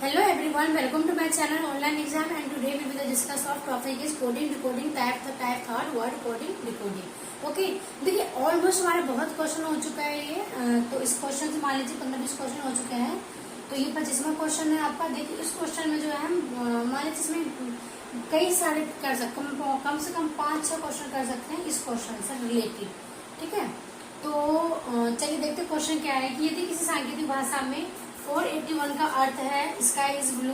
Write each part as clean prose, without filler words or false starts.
Hello everyone, welcome to my channel Online Exam, and today we will discuss of topic is coding, decoding, type third, word coding, decoding. Okay देखिए almost हमारे बहुत question हो चुका है ये, तो इस क्वेश्चन से मान लीजिए 15-20 क्वेश्चन हो चुके हैं, तो ये 25वां क्वेश्चन है आपका। देखिए इस क्वेश्चन में जो है मान लीजिए इसमें कई सारे कर सकते हैं, कम से कम 5-6 क्वेश्चन कर सकते हैं इस क्वेश्चन से रिलेटेड, ठीक है। तो चलिए देखते क्वेश्चन क्या है कि यदि किसी सांकेतिक भाषा में 481 का अर्थ है स्काई इज ब्लू,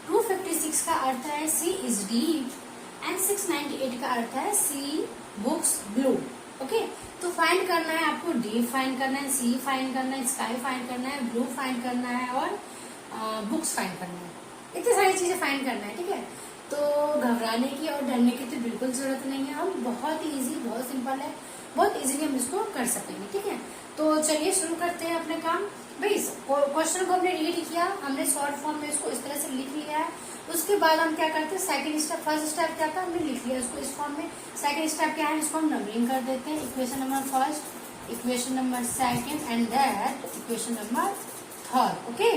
256 का अर्थ है सी इज डीप एंड 698 का अर्थ है सी बुक्स ब्लू। ओके, तो फाइंड करना है आपको, डीप फाइंड करना है, सी फाइंड करना है, स्काई फाइंड करना है, ब्लू फाइंड करना है और बुक्स फाइंड करना है। इतनी सारी चीजें फाइंड करना है, ठीक है। तो घबराने की और डरने की तो बिल्कुल जरूरत नहीं है, हम बहुत इजी, बहुत सिंपल है, बहुत इजीली हम इसको कर सकेंगे, ठीक है। तो चलिए शुरू करते हैं अपने काम। भाई क्वेश्चन को हमने रीड किया, हमने शॉर्ट फॉर्म में इसको इस तरह से लिख लिया है। उसके बाद हम क्या करते हैं, सेकंड स्टेप, फर्स्ट स्टेप क्या था, हमने लिख लिया इसको इस फॉर्म में। सेकंड स्टेप क्या है, इसको हम नंबरिंग कर देते हैं, equation number first, equation number second and that equation number third. Okay,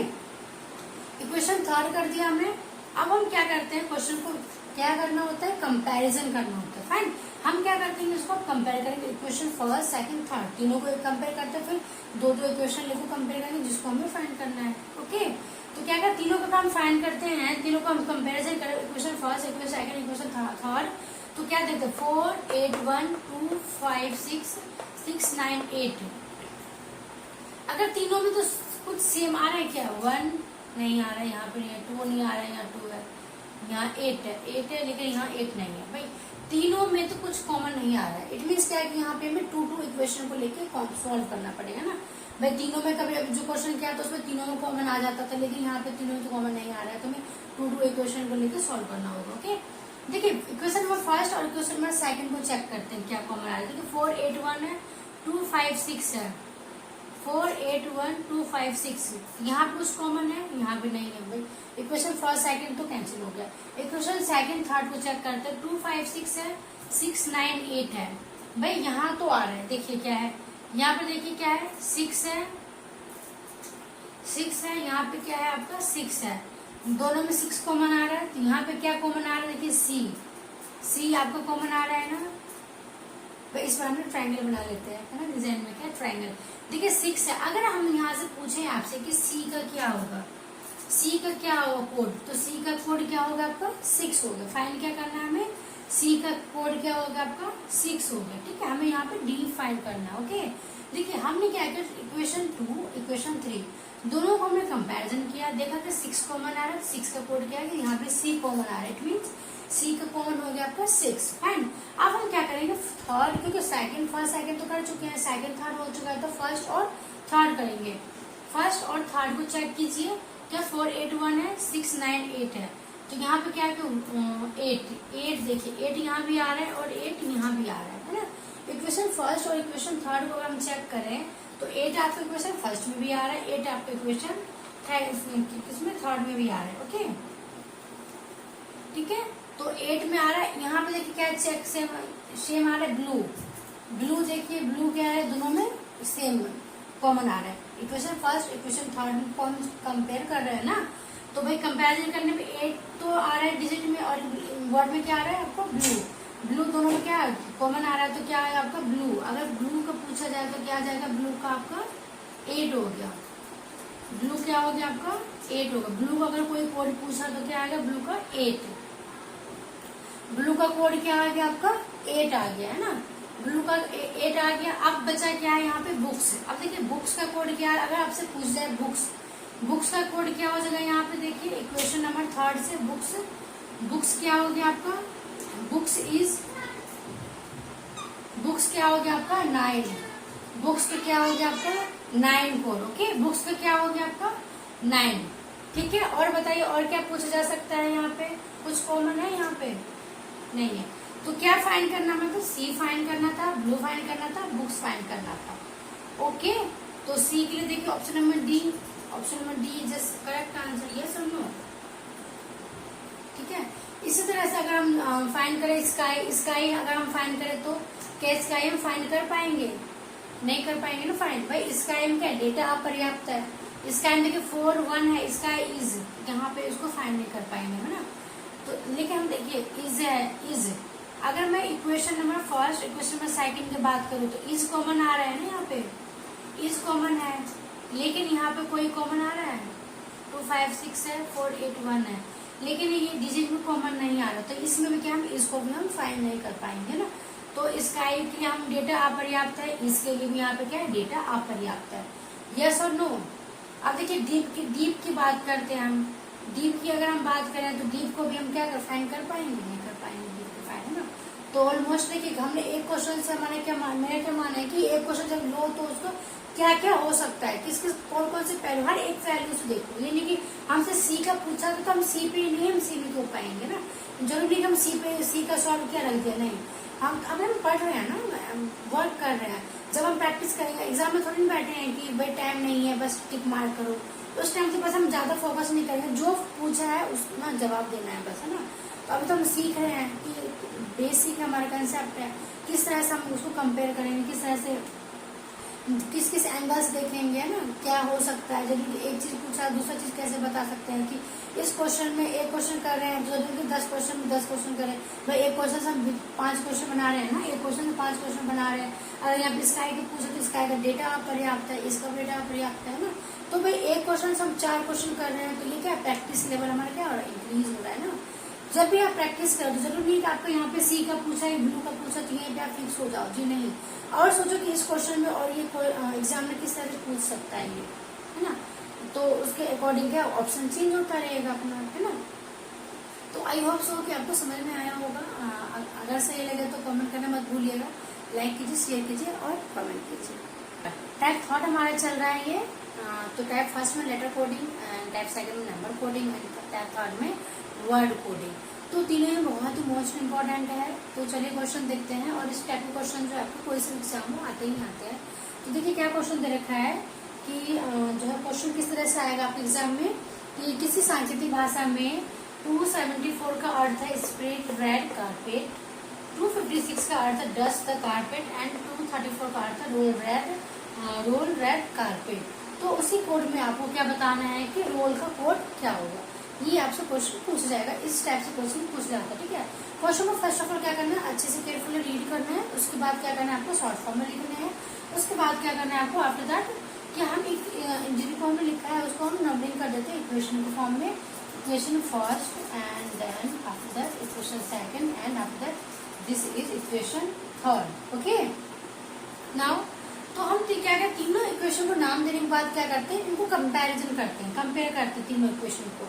equation third कर दिया हमने। अब हम क्या करते हैं, क्वेश्चन को क्या करना होता है, कंपैरिजन करना होता है। फाइन, हम क्या करते हैं, इसको कंपेयर करेंगे, इक्वेशन फर्स्ट सेकंड थर्ड तीनों को कंपेयर करते हैं, फिर दो इक्वेशन लिखो कंपेयर करेंगे जिसको हमें फाइंड करना है। ओके, तो क्या क्या तीनों का हम फाइंड करते हैं, तीनों को हम कंपेरिजन करें, equation first, equation second, equation third. तो क्या देखते हैं, 4 8 1 2 5 6 6 9 8। अगर तीनों में तो कुछ सेम आ रहा है, क्या 1 नहीं आ रहा है, यहाँ पे नहीं है, 2 नहीं आ रहा है, यहाँ 2 है, यहाँ 8 है, लेकिन यहाँ 8 नहीं है। भाई तीनों में तो कुछ कॉमन नहीं आ रहा है, इट मीन्स क्या है कि यहाँ पे हमें 2 इक्वेशन को लेके सॉल्व करना पड़ेगा ना। भाई तीनों में कभी जो क्वेश्चन किया तो उसमें तीनों में कॉमन आ जाता था, लेकिन यहाँ पे तीनों में तो कॉमन नहीं आ रहा है, तो हमें 2 इक्वेशन को लेके सॉल्व करना होगा। ओके, देखिए इक्वेशन नंबर फर्स्ट और इक्वेशन नंबर सेकंड को चेक करते हैं क्या कॉमन आ रहा है। देखिए 4 8 1 है, 2 5 6 है, 4 8 1 2 5 6, यहाँ पे कुछ कॉमन है, यहाँ पे नहीं है। भाई इक्वेशन फर्स्ट सेकंड तो कैंसिल हो गया। इक्वेशन सेकंड थर्ड को चेक करते हैं, 2 5 6 है, 6 9 8 है। भाई यहाँ तो आ रहा है, देखिए क्या है, यहाँ पे देखिए क्या है, 6 है, 6 है, यहाँ पे क्या है आपका 6 है, दोनों में 6 कॉमन आ रहा है। तो यहाँ पे क्या कॉमन आ रहा है, देखिए सी आपका कॉमन आ रहा है ना। भाई इस बार हम ट्रायंगल बना लेते हैं, है ना, डिजाइन में क्या ट्रायंगल। देखिए 6 है, अगर हम यहाँ से पूछे आपसे कि सी का क्या होगा, सी का क्या होगा कोड, तो सी का कोड क्या होगा आपका 6 होगा। फाइंड क्या करना है हमें, सी का कोड क्या होगा आपका 6 होगा, ठीक है। हमें यहाँ पे डी फाइंड करना है। ओके, देखिए हमने क्या किया, इक्वेशन 2 इक्वेशन 3 दोनों को हमने कंपैरिजन किया, देखा कि 6 कॉमन आ रहा है, 6 का कोड क्या है कि यहाँ पे सी कॉमन आ रहा है, इट मीन्स सी का कॉमन हो गया आपका 6। फाइन, अब हम क्या करेंगे थर्ड, क्योंकि सेकंड फर्स्ट सेकंड तो कर चुके हैं, सेकंड थर्ड हो चुका है, तो फर्स्ट और थर्ड करेंगे। फर्स्ट और थर्ड को चेक कीजिए, क्या 4 8 1 है, 6 9 8 है, तो यहाँ पे क्या है 8 देखिए 8 यहाँ भी आ रहा है और 8 यहाँ भी आ रहा है ना। इक्वेशन फर्स्ट और इक्वेशन थर्ड को अगर हम चेक करें तो 8 आपका इक्वेशन फर्स्ट में भी आ रहा है, 8 आपका इक्वेशन इसमें थर्ड में भी आ रहा है। ओके, ठीक है, तो 8 में आ रहा है, यहाँ पे देखिए क्या चेक सेम आ रहा है, ब्लू देखिए ब्लू क्या है, दोनों में सेम कॉमन आ रहा है। इक्वेशन फर्स्ट इक्वेशन थर्ड को हम कंपेयर कर रहे हैं ना, तो भाई कंपैरिजन करने में 8 तो आ रहा है डिजिट में, और वर्ड में क्या आ रहा है आपको ब्लू दोनों में क्या कॉमन आ रहा है, तो क्या है आपका ब्लू। अगर ब्लू का पूछा जाए तो क्या आ जाएगा, ब्लू का आपका 8 हो गया, ब्लू क्या हो गया आपका 8 होगा। ब्लू अगर कोई कोड पूछा तो क्या आएगा, ब्लू का 8, ब्लू का कोड क्या आ गया आपका 8 आ गया है ना, ब्लू का 8 आ गया। अब बचा क्या है यहाँ पे बुक्स। अब देखिए बुक्स का कोड क्या है, अगर आपसे पूछ जाए बुक्स का कोड क्या हो जाएगा, यहाँ पे देखिए इक्वेशन नंबर थर्ड से बुक्स क्या हो गया आपका, बुक्स क्या हो गया आपका 9, बुक्स का क्या हो गया आपका 9 कोड। ओके, बुक्स का क्या हो गया आपका 9, ठीक है। और बताइए और क्या पूछा जा सकता है, यहाँ पे कुछ कॉमन है, यहाँ पे नहीं है, तो क्या फाइंड करना, मतलब सी फाइंड करना था, ब्लू फाइंड करना था, बुक्स फाइंड करना था। ओके, तो सी के लिए देखिए option number D is just correct answer, yes और नो, ठीक है। इसी तरह से अगर हम फाइंड करें स्काई अगर हम फाइंड करें तो क्या स्काई हम फाइंड कर पाएंगे, नहीं कर पाएंगे ना फाइंड। भाई स्काई में क्या डेटा अपर्याप्त है, इसका देखिए 4 1 है, इसका इज, यहाँ पे इसको फाइंड नहीं कर पाएंगे, है ना। तो लेकिन हम देखिए इज है, इज, अगर मैं equation number first equation number second की बात करूँ तो इज कॉमन आ रहा है ना, यहाँ पे इज कॉमन है, लेकिन यहाँ पे कोई कॉमन आ रहा है 2 5 6 है, 4 8 1 है, लेकिन ये डिजिट में कॉमन नहीं आ रहा, तो इसमें भी क्या हम इसको भी हम फाइंड नहीं कर पाएंगे ना। तो इसका के लिए हम डेटा अपर्याप्त है, इसके लिए भी यहाँ पे क्या है डेटा अपर्याप्त है, यस और नो। अब देखिए डीप की बात करते हैं हम, डीप की अगर हम बात करें तो डीप को भी हम क्या फाइंड कर पाएंगे, नहीं कर पाएंगे डीप को फाइंड, है ना। तो ऑलमोस्ट देखिए हमने एक क्वेश्चन से हमारे क्या मेरा क्या माना है कि एक क्वेश्चन जब लो तो उसको क्या क्या हो सकता है, किस किस कौन कौन से पहलू, हर एक वैल्यू से देखो, ये नहीं कि हमसे सी का पूछा तो हम सी पे नहीं, हम सी भी हो पाएंगे ना, जरूरी नहीं हम सी पे सी का सॉल्व क्या रख दिया, नहीं। हम अगर हम पढ़ रहे हैं ना, वर्क कर रहे हैं, जब हम प्रैक्टिस करेंगे एग्जाम में थोड़ी बैठे हैं कि भाई टाइम नहीं है बस टिक मार करो, उस टाइम से बस हम ज्यादा फोकस नहीं करेंगे, जो पूछा है उसका जवाब देना है बस, है ना। तो अभी तो हम सीख रहे हैं कि बेसिक हमारा कंसेप्ट है, किस तरह से हम उसको कंपेयर करेंगे, किस तरह से किस किस एंगल्स देखेंगे, है ना, क्या हो सकता है। जब एक चीज पूछा दूसरा चीज कैसे बता सकते हैं कि इस क्वेश्चन में एक क्वेश्चन कर रहे हैं, जरूरी 10 क्वेश्चन में 10 क्वेश्चन करें, भाई एक क्वेश्चन से हम 5 क्वेश्चन बना रहे हैं ना, एक क्वेश्चन से 5 क्वेश्चन बना रहे हैं। अगर यहाँ पे स्काई के पूछे तो स्काई का डेटा अपर्याप्त है, इसका डेटा अपर्याप्त है ना, तो भाई एक क्वेश्चन से हम 4 क्वेश्चन कर रहे हैं, तो ये क्या प्रैक्टिस लेवल हमारा क्या हो रहा है, इंक्रीज हो रहा है ना। जब भी आप प्रैक्टिस करो तो जरूरी नहीं कि आपको यहाँ पे सी का पूछा है, ब्लू का पूछा तो यहीं पे आप फिक्स हो जाओ, जी नहीं। और सोचो कि इस क्वेश्चन में और ये एग्जाम में किस तरह से पूछ सकता है ये, है ना, तो उसके अकॉर्डिंग क्या ऑप्शन चेंज होता रहेगा अपना, है ना। तो आई होप सो कि आपको समझ में आया होगा। अगर सही लगे तो कमेंट करना मत भूलिएगा, लाइक कीजिए, शेयर कीजिए और कमेंट कीजिए। टाइप थॉट हमारा चल रहा है ये, तो टाइप फर्स्ट में लेटर कोडिंग, टाइप सेकंड में नंबर कोडिंग, टाइप थर्ड में वर्ड कोडिंग। तो तीनों ही बहुत ही मोस्ट इम्पोर्टेंट है। तो चलिए क्वेश्चन देखते हैं, और इस टाइप के क्वेश्चन जो आपको कोई से एग्जाम में आते ही आते हैं। तो देखिए क्या क्वेश्चन दे रखा है कि जो है क्वेश्चन किस तरह से आएगा आपके एग्जाम में कि किसी सांकेतिक भाषा में 274 का अर्थ है स्प्रेड रेड कारपेट, 256 का अर्थ है डस्ट द कारपेट एंड 234 का अर्थ है रोल रेड कारपेट। तो उसी कोड में आपको क्या बताना है कि रोल का कोड क्या होगा, ये आपसे क्वेश्चन पूछा जाएगा, इस टाइप से क्वेश्चन पूछा जाता है, ठीक है। क्वेश्चन को फर्स्ट ऑफ ऑल क्या करना है, अच्छे से केयरफुली रीड करना है, उसके बाद क्या करना है आपको शॉर्ट फॉर्म में लिखना है, उसके बाद क्या करना है आपको आफ्टर दैट कि हम एक जिन फॉर्म में लिखा है उसको हम नंबरिंग कर देते हैं इक्वेशन के फॉर्म में, equation first and then after that equation second and after that this is equation third, okay. Now तो हम क्या क्या तीनों इक्वेशन को नाम देने के बाद क्या करते हैं, इनको कंपैरिजन करते हैं, कंपेयर करते हैं तीनों इक्वेशन को।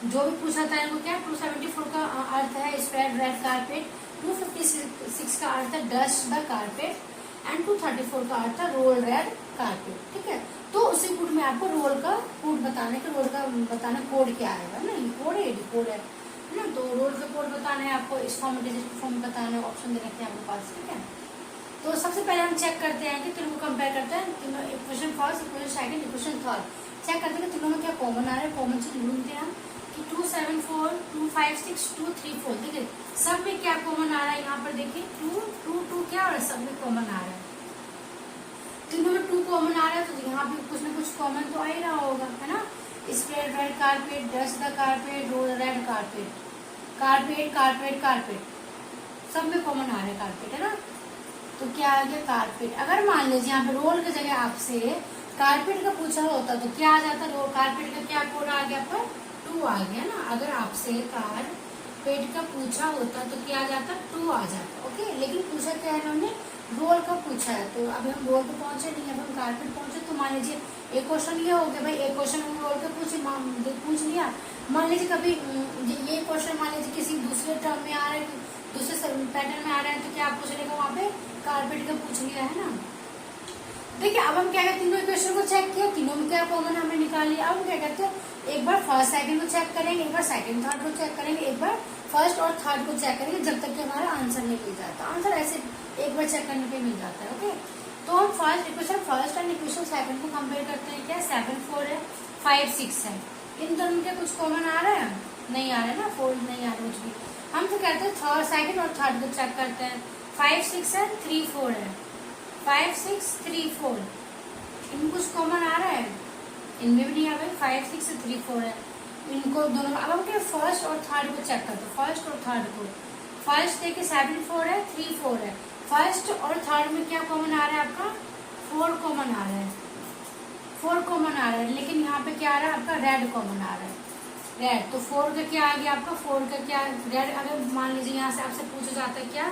जो भी पूछा था वो क्या 274 का अर्थ है स्प्रेड रेड कारपेट, 256 का अर्थ है डस्ट द कारपेट एंड 234 का अर्थ है रोल रेड कारपेट, ठीक है। तो उसी कोड में आपको रोल का कोड बताने का, रोल का बताना कोड क्या आएगा ना, ये कोड है, कोड है ना। तो रोल का कोड बताना है आपको, इस फॉर्म में डिजिट फॉर्म में बताना है, ऑप्शन दे रखे हैं आपके पास, ठीक है। तो सबसे पहले हम चेक करते हैं कि तीनों को कंपेयर करते हैं, तीनों equation first equation second equation third check करते हैं कि तीनों में क्या कॉमन आ रहा है, कॉमन चीज ढूंढते हैं हम कि 274 256 234, देखिए सब में क्या कॉमन आ रहा है, यहाँ पर देखिए 2 2 2 क्या हो रहा है, सब में कॉमन आ रहा है, तीनों में 2 कॉमन आ रहा है, तो यहाँ पे कुछ ना कुछ कॉमन तो आ ही रहा होगा, है ना। Spread red carpet, dust the carpet, roll red carpet, carpet carpet carpet, सब में कॉमन आ रहा है कारपेट, है ना। तो क्या आ गया कारपेट। अगर मान लीजिए यहाँ पे रोल की जगह आपसे कारपेट का पूछा होता तो क्या आ जाता, रोल कारपेट का क्या कोड आ गया पर 2 आ गया ना। अगर आपसे कारपेट का पूछा होता तो क्या आ जाता 2 आ जाता, ओके। लेकिन पूछा क्या है इन्होंने, रोल का पूछा है, तो अभी हम रोल पे पहुंचे नहीं, अब हम कारपेट पहुंचे। तो मान लीजिए एक क्वेश्चन ये हो गया, भाई एक क्वेश्चन हम रोल के पूछ लिया। मान लीजिए कभी ये क्वेश्चन मान लीजिए किसी दूसरे टर्म में आ रहा है, दूसरे पैटर्न में आ रहा है, तो क्या आप पूछ लेगा वहाँ पे कारपेट का पूछ लिया, है ना। देखिए अब हम क्या कहते हैं, तीनों इक्वेशन को चेक किया, तीनों में क्या कॉमन हमने निकाल लिया। अब हम क्या कहते हैं, एक बार फर्स्ट सेकंड को चेक करेंगे, एक बार सेकंड थर्ड को चेक करेंगे, एक बार फर्स्ट और थर्ड को चेक करेंगे, जब तक कि हमारा आंसर नहीं मिल जाता। आंसर ऐसे एक बार चेक करने पे मिल जाता है, ओके। तो हम first equation first and equation second को कंपेयर करते हैं, क्या 7 4 है, 5 6 है, इन दोनों के कुछ कॉमन आ रहा है, नहीं आ रहा है ना, 4 नहीं आ रहा कुछ भी। हम तो कहते हैं थर्ड सेकंड और थर्ड को चेक करते हैं, 5 6 है, 3 4 है, 5 6 3 4, इनमें कुछ कॉमन आ रहा है, इनमें भी नहीं है भाई, 5 6 3 4 है, इनको दोनों। अब हम क्या फर्स्ट और थर्ड को चेक करते, फर्स्ट और थर्ड को। फर्स्ट देखिए 7 4 है, 3 4 है, फर्स्ट और थर्ड में क्या कॉमन आ रहा है आपका, 4 कॉमन आ रहा है, 4 कॉमन आ रहा है, लेकिन यहाँ पे क्या आ रहा है आपका, रेड कॉमन आ रहा है, रेड। तो 4 का क्या आ गया आपका, 4 का क्या, रेड। अगर मान लीजिए यहाँ से आपसे पूछा जाता है क्या,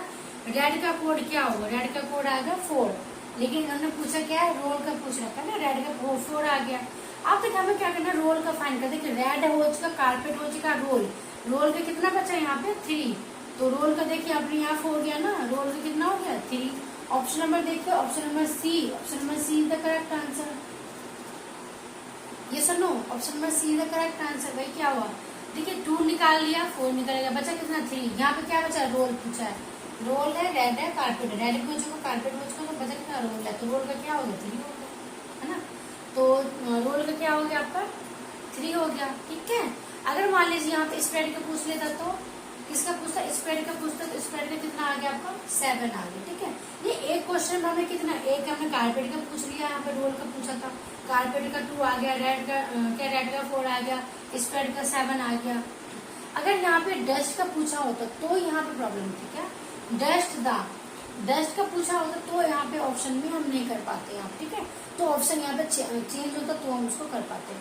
रेड का कोड क्या होगा, रेड का कोड आ गया 4, लेकिन इन्होंने पूछा क्या है, रोल का पूछ रखा है ना, रेड का 4 आ गया। अब तक हमें क्या करना है, रोल का फाइंड कर, देखिए रेड हो चुका, कारपेट हो चुका, रोल, रोल का कितना बचा यहाँ पे 3, तो रोल का देखिए अपने यहाँ हो गया ना, रोल का कितना हो गया 3। ऑप्शन नंबर देखिए, option number C, option number C is the correct answer. ये सुनो, option number C is the correct answer. भाई क्या हुआ, देखिए 2 निकाल लिया, 4 निकालेगा, बचा कितना 3। यहाँ पे क्या बचा, रोल पूछा है, रोल है, रेड है, कारपेट है, रेड हो चुका, कारपेट हो चुका, तो बचा कितना, रोल है, तो रोल का क्या हो गया 3 हो गया, है ना। तो रोल का क्या हो गया आपका 3 हो गया, ठीक है। अगर मान लीजिए यहाँ पे स्प्रेड का पूछ लेता, तो किसका पूछता, स्प्रेड का पूछता, तो स्प्रेड का कितना आ गया आपका 7 आ गया, ठीक है। ये एक क्वेश्चन में हमें कितना, एक हमने कारपेट का पूछ लिया, यहाँ पे रोल का पूछा था, कारपेट का 2 आ गया, रेड का क्या, रेड का 4 आ गया, स्प्रेड का 7 आ गया। अगर यहाँ पे डस्ट का पूछा होता तो यहाँ पे प्रॉब्लम थी क्या, डस्ट का पूछा होता तो यहाँ पे ऑप्शन में हम नहीं कर पाते यहाँ, ठीक है। तो ऑप्शन यहाँ पे चेंज होता तो हम उसको कर पाते।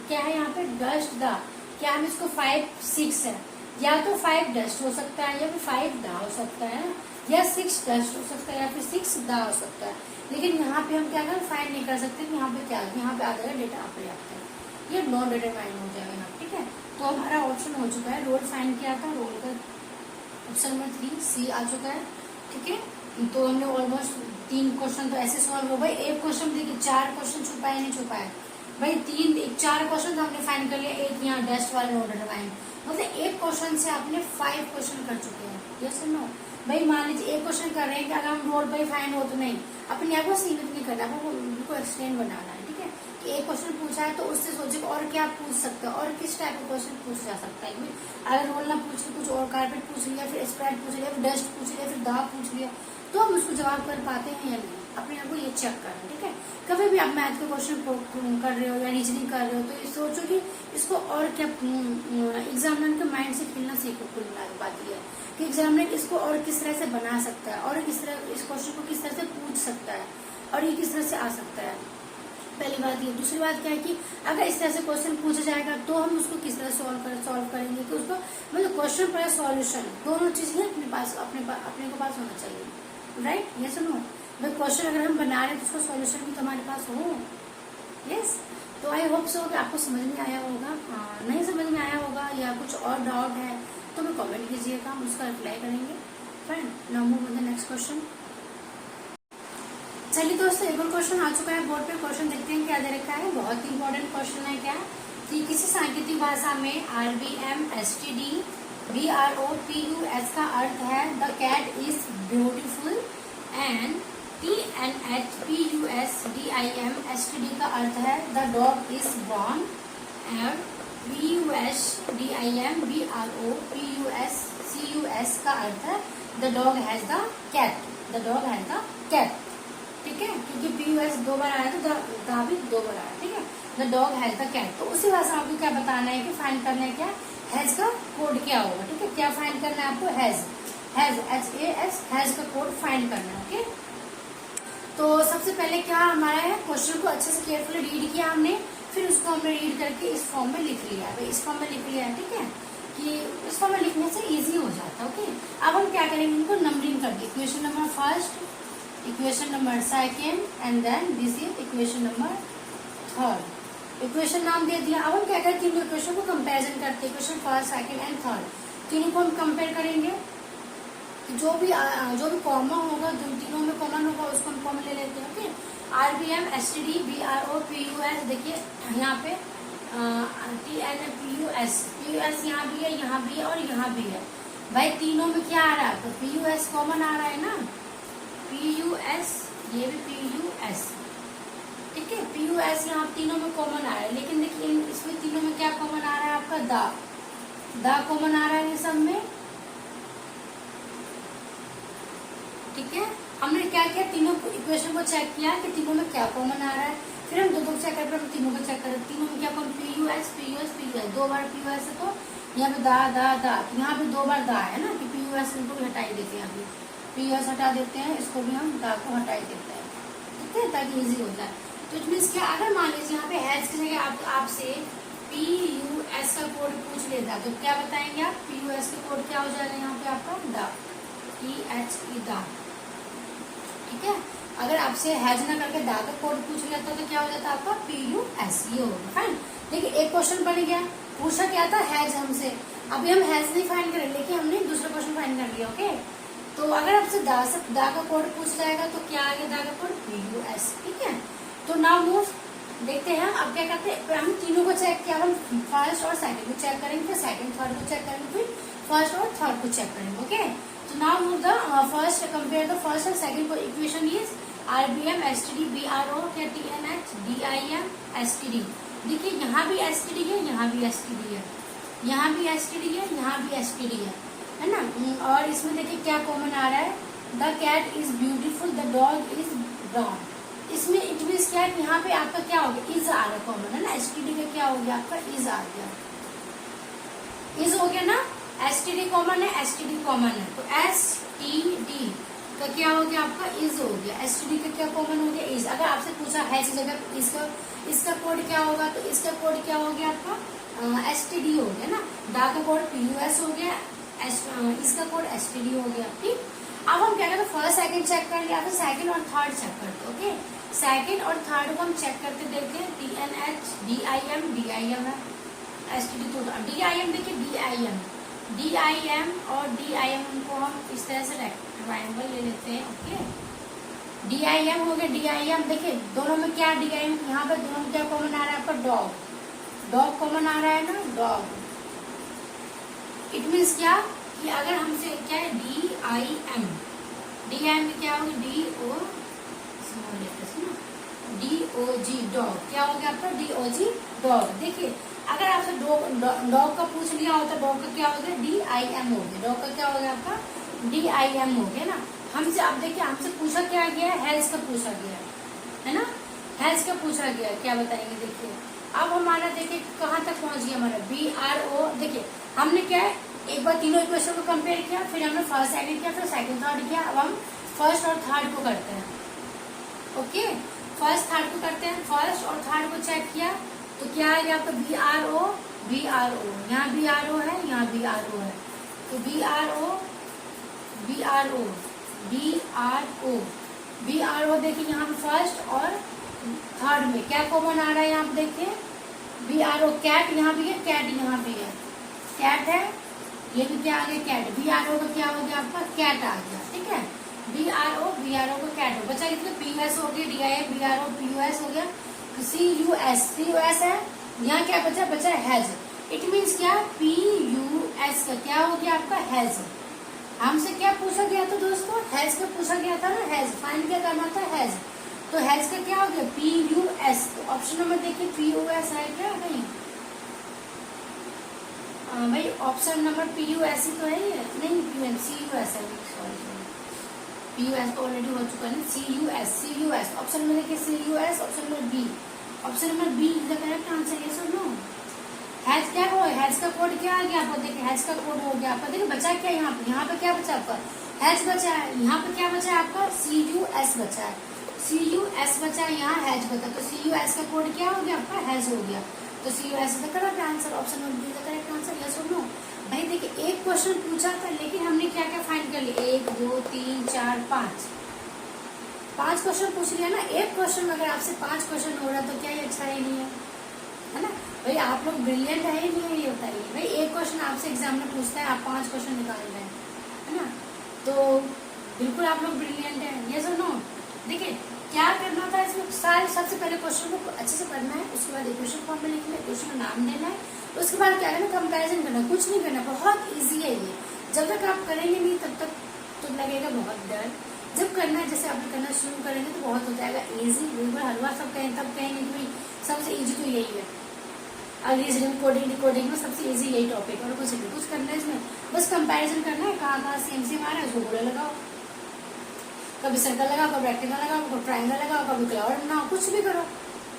क्या है यहाँ पे, डस्ट द, क्या हम इसको 5 6 है, या तो 5 डस्ट हो सकता है, या फिर 5 दा हो सकता है, या 6 डस्ट हो सकता है, या फिर 6 दा हो सकता है। लेकिन यहाँ पे हम क्या करें, फाइंड नहीं कर सकते कि यहाँ पे क्या, यहाँ पे आ जाएगा डेटा अपर्याप्त है, ये नॉन डिटरमाइंड हो जाएगा यहाँ, ठीक है। तो हमारा ऑप्शन हो चुका है, रोल फाइंड किया था, रोल का ऑप्शन नंबर 3 सी आ चुका है, ठीक है। तो हमने ऑलमोस्ट 3 क्वेश्चन तो ऐसे सॉल्व हो गए। एक क्वेश्चन देखिए 4 क्वेश्चन छुपा है, नहीं छुपा है भाई, 4 क्वेश्चन तो हमने फाइंड कर लिया, एक यहाँ डस्ट वाले नॉन डिटरमाइंड, मतलब एक क्वेश्चन से आपने 5 क्वेश्चन कर चुके हैं, यस और नो। भाई मान लीजिए एक क्वेश्चन कर रहे हैं कि अगर हम रोल पर फाइंड हो तो नहीं, अपने आप को सीमित नहीं करना, आपको उनको एक्सटेंड बनाना है, ठीक है। कि एक क्वेश्चन पूछा है तो उससे सोचे और क्या पूछ सकते हैं, और किस टाइप का क्वेश्चन पूछ जा सकता है। अगर रोल ना पूछ के कुछ और कारपेट पूछ लिया, फिर स्प्रेड पूछ लिया, फिर डस्ट पूछ लिया, फिर दाग पूछ लिया, तो हम उसको जवाब कर पाते हैं या नहीं, अपने आप को ये चेक करना, ठीक है। कभी भी आप मैथ के क्वेश्चन कर रहे हो या रीजनिंग कर रहे हो, तो ये सोचो कि इसको और क्या, एग्जामिनर के माइंड से खेलना सीखो। कुल मिला के बात यह है कि एग्जामिनर इसको और किस तरह से बना सकता है, और किस तरह इस क्वेश्चन को किस तरह से पूछ सकता है, और ये किस तरह से आ सकता है, पहली बात ये। दूसरी बात क्या है कि अगर इस तरह से क्वेश्चन पूछा जाएगा तो हम उसको किस तरह सॉल्व करेंगे, कि उसको मतलब क्वेश्चन पर सॉल्यूशन दोनों चीजें अपने को पास होना चाहिए, राइट, ये सुनो भाई। क्वेश्चन अगर हम बना रहे हैं तो उसका सॉल्यूशन भी तो हमारे पास हो, यस। तो आई होप सो कि आपको समझ में आया होगा। नहीं समझ में आया होगा या कुछ और डाउट है तो मैं कमेंट कीजिएगा, हम उसका रिप्लाई करेंगे। Friend, now move on the next question. चलिए दोस्तों, एक और क्वेश्चन आ चुका है बोर्ड पे। क्वेश्चन देखते हैं क्या दे रखा है। बहुत ही इंपॉर्टेंट क्वेश्चन है। क्या कि किसी सांकेतिक भाषा में RBM STD BROPUS का अर्थ है the cat is beautiful, and TNHPUS DIM STD का अर्थ है the dog is brown, and PUS DIM BROPUS CUS का अर्थ है the dog has the cat, the dog has the cat, ठीक है। क्योंकि PUS 2 बार आया तो द भी 2 बार आया, ठीक है। The dog has the cat. तो उसी भाषा आपको क्या बताना है कि फाइंड करना है क्या, हैज का कोड क्या होगा, ठीक है। क्या फाइंड करना है आपको, हैज HAS हैज का कोड फाइंड करना है, ओके। तो सबसे पहले क्या हमारा है, क्वेश्चन को अच्छे से केयरफुली रीड किया हमने, फिर उसको हमने रीड करके इस फॉर्म में लिख लिया है। इस फॉर्म में लिख लिया है, ठीक है, कि इस फॉर्म में लिखने से इजी हो जाता है, ओके। अब हम क्या करेंगे, इनको नंबरिंग करके, equation number first, equation number second, and then this is equation number third. Equation नाम दे दिया। अब हम क्या करते हैं, तीनों इक्वेशन को कंपैरिजन करते हैं, equation first second and third, तीनों को हम कंपेयर करेंगे। जो भी कॉमन होगा, जो तीनों में कॉमन होगा उसको हम कॉमन ले लेते हैं, ओके। RBM STD BROPUS, देखिए यहाँ पे TNPUS यहाँ भी है, यहाँ भी है और यहाँ भी है। भाई तीनों में क्या आ रहा है, तो PUS कॉमन आ रहा है ना, PUS, ये भी PUS, ठीक है। PUS यहाँ तीनों में कॉमन आ रहा है, लेकिन देखिए इसमें तीनों में क्या कॉमन आ रहा है आपका, दा कॉमन आ रहा है ये सब में, ठीक है। हमने क्या किया, तीनों इक्वेशन को चेक किया कि तीनों में क्या कॉमन आ रहा है। फिर हम दो चेक करते हैं, तीनों को चेक करें, तीनों में क्या कौन PUS PUS PUS, 2 बार PUS है तो यहाँ पे दा दा दा, यहाँ पे 2 बार दा है ना, कि PUS इनको भी हटाई देते हैं, अभी PUS हटा देते हैं, इसको भी हम दा को हटाई देते हैं, ठीक है, ताकि इजी हो जाए। तो इट मीन्स क्या, अगर मान लीजिए यहाँ पे हैज की जगह आपसे PUS का कोड पूछ लेता तो क्या बताएंगे आप, PUS का कोड क्या हो जाएगा यहाँ पे आपका दा, THE दा, ठीक है। अगर आपसे हैज ना करके दा का कोड पूछ लेता तो क्या हो जाता आपका PUS, ये होगा फाइन। देखिए एक क्वेश्चन बन गया, पूछा क्या था हैज हमसे, अभी हम हैज नहीं फाइंड करें लेकिन हमने दूसरा क्वेश्चन फाइंड कर लिया, ओके। तो अगर आपसे दा का कोड पूछ जाएगा तो क्या आ गया दा का कोड PUS, ठीक है। तो नाउ मूव देखते हैं अब क्या करते हैं, हम तीनों को चेक किया, हम फर्स्ट और सेकंड को चेक करेंगे, फिर सेकंड थर्ड को चेक करेंगे, फिर फर्स्ट और थर्ड को चेक करेंगे, ओके। तो now move the first, compare the first and second equation is RBM STD BRO क्या TNH DIM STD। देखिए यहाँ भी STD है, यहाँ भी STD है, यहाँ भी STD है, यहाँ भी STD है ना। और इसमें देखिए क्या कॉमन आ रहा है, the cat is beautiful, the dog is brown. इसमें इट मीन्स क्या है, यहाँ पे आपका क्या हो गया, इज आ रहा है कॉमन, है ना। STD का क्या हो गया आपका इज आ गया, इज हो गया ना, STD कॉमन है, STD कॉमन है, तो STD का क्या हो गया आपका इज हो गया, STD का क्या कॉमन हो गया इज। अगर आपसे पूछा है इस जगह इसका कोड क्या होगा, तो इसका कोड क्या हो गया आपका STD हो गया ना, दा का कोड PUS हो गया, इसका कोड STD हो गया, ठीक। अब हम क्या करते हैं, फर्स्ट सेकंड चेक कर लिया, फिर सेकंड और थर्ड चेक करते, ओके। सेकंड और थर्ड को हम चेक करते देखते हैं, TNH DIM है, STD तो DIM देखिए DIM और DIM को हम इस तरह से ट्रायंगल ले लेते हैं, ओके। DIM हो गया, DIM देखिए दोनों में क्या DIM, यहाँ पे दोनों में क्या कॉमन आ रहा है आपका डॉग कॉमन आ रहा है ना, डॉग। इट मीन्स क्या कि अगर हमसे क्या है DIM में क्या होगा DOG डॉग, क्या हो गया आपका DOG डॉग। देखिए अगर आपसे डॉग का पूछ लिया होता, डॉग का क्या हो गया DIM हो गया, डॉग का क्या हो गया आपका DIM हो गया ना। हमसे आप देखिए हमसे पूछा क्या गया, हेल्थ का पूछा गया है ना, हेल्थ का पूछा गया, क्या बताएंगे देखिए। अब हमारा देखिए कहाँ तक पहुंच गया हमारा BRO। देखिए हमने क्या है, एक बार तीनों इक्वेशन को कंपेयर किया, फिर हमने फर्स्ट सेकंड किया, फिर सेकंड थर्ड किया। अब हम फर्स्ट और थर्ड को करते हैं, ओके। फर्स्ट थर्ड को करते हैं, फर्स्ट और थर्ड को चेक किया तो क्या है आपका BRO, यहाँ BRO है, यहाँ BRO है, तो BRO देखिए यहाँ पे फर्स्ट और थर्ड में क्या कॉमन आ रहा है, यहाँ पे देखिए BRO कैट यहाँ भी है, कैट यहाँ भी है, कैट है, ये भी क्या आ गया कैट, BRO का क्या हो गया आपका कैट आ गया, ठीक है। BRO को कैट हो बचा, कितने PUS हो गया, DIM BRO PUS हो गया, CUS है, यहाँ क्या बचा हैज। इट मीन्स क्या PUS का क्या हो गया आपका हैज। हमसे क्या पूछा गया था दोस्तों, हैज का पूछा गया था ना, हैज फाइंड क्या करना था हैज, तो हैज का क्या हो गया PUS। तो ऑप्शन नंबर देखिए PUS है क्या कहीं, भाई ऑप्शन नंबर PUS ही तो है ये, नहीं CUS है, सॉरी PUS ऑलरेडी हो चुका है, CUS ऑप्शन में देखिए CUS, option number B is the correct answer, ये सुनो। हैज क्या हो, हैज का कोड क्या आ गया आपको, देखिए हैज का कोड हो गया आपका, देखिए बचा क्या यहाँ पे क्या बचा आपका हैज बचा है, यहाँ पे क्या बचा है आपका CUS बचा है, CUS बचा है, यहाँ हैज बचा, तो CUS का कोड क्या हो गया आपका हैज हो गया, तो CUS the correct answer, option number be the correct answer, ये सुनो। भाई देखिए एक क्वेश्चन पूछा था लेकिन हमने क्या क्या फाइंड कर लिया, 1 2 3 4 5 क्वेश्चन पूछ लिया ना। एक क्वेश्चन में अगर आपसे 5 क्वेश्चन हो रहा तो क्या ये अच्छा ही नहीं है ना। भाई आप लोग ब्रिलियंट है ही नहीं है, ये बताइए। भाई एक क्वेश्चन आपसे एग्जाम में पूछता है, आप 5 क्वेश्चन निकाल रहे हैं, है ना, तो बिल्कुल आप लोग ब्रिलियंट है, ये सुनो। देखिए क्या करना था इसमें, सारे सबसे पहले क्वेश्चन को अच्छे से पढ़ना है, उसके बाद इक्वेशन फॉर्म में लिखना है, क्वेश्चन का नाम देना है, उसके बाद क्या करना कंपैरिजन करना, कुछ नहीं करना, बहुत इजी है ये। जब तक आप करेंगे नहीं तब तक तो लगेगा बहुत डर, जब करना है जैसे आप करना शुरू करेंगे तो बहुत हो जाएगा इजी। बिल्कुल हलवा सब कहें तब कहेंगे कि भाई सबसे इजी तो यही है, रीजनिंग कोडिंग डिकोडिंग में सबसे इजी यही टॉपिक, और कुछ करना है इसमें, बस कंपैरिजन करना है, कहाँ सेम आ रहा है उसको गोला लगाओ, कभी सर्कल लगाओ, कभी रेक्टेंगल लगाओ, कभी ट्रायंगल लगाओ, कभी क्लाउड बनाओ, कुछ भी करो,